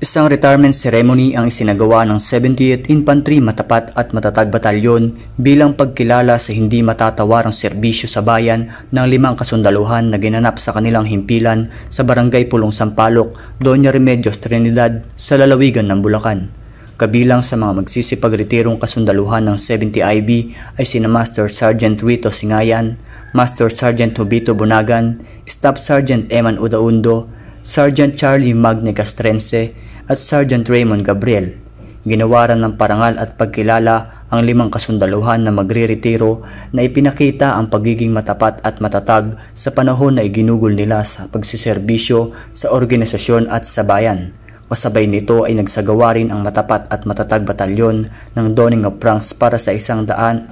Isang retirement ceremony ang isinagawa ng 70th Infantry Matapat at Matatag Batalyon bilang pagkilala sa hindi matatawarang serbisyo sa bayan ng 5 kasundaluhan na ginanap sa kanilang himpilan sa Barangay Pulong Sampaloc, Doña Remedios, Trinidad sa lalawigan ng Bulacan. Kabilang sa mga magsisipagretirong kasundaluhan ng 70 IB ay sina Master Sergeant Rito Singayan, Master Sergeant Hubito Bunagan, Staff Sergeant Eman Udaundo, Sergeant Charlie Magne Castrense at Sergeant Raymond Gabriel. Ginawaran ng parangal at pagkilala ang 5 kasundaluhan na magre-retiro na ipinakita ang pagiging matapat at matatag sa panahon na iginugol nila sa pagsiserbisyo sa organisasyon at sa bayan. Kasabay nito ay nagsagawa rin ang Matapat at Matatag Batalyon ng Donning of Ranks para sa 103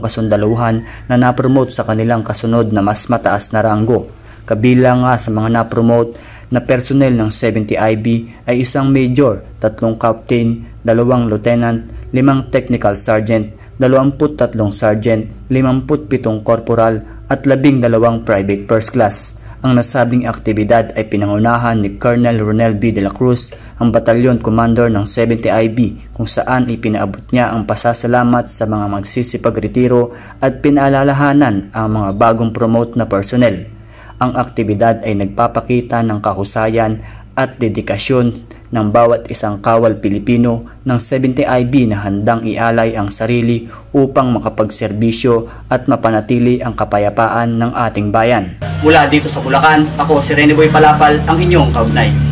kasundaluhan na napromote sa kanilang kasunod na mas mataas na ranggo. Kabilang nga sa mga napromote na personnel ng 70 IB ay 1 major, 3 captain, 2 lieutenant, 5 technical sergeant, 23 sergeant, 57 corporal at 12 private first class. Ang nasabing aktibidad ay pinangunahan ni Colonel Ronel B. De La Cruz, ang batalyon commander ng 70 IB, kung saan ipinaabot niya ang pasasalamat sa mga magsisipagretiro at pinaalalahanan ang mga bagong promote na personnel. Ang aktibidad ay nagpapakita ng kahusayan at dedikasyon ng bawat isang kawal Pilipino ng 70 IB na handang ialay ang sarili upang makapagserbisyo at mapanatili ang kapayapaan ng ating bayan. Mula dito sa Bulacan, ako si Rene Boy Palapal, ang inyong kaugnay.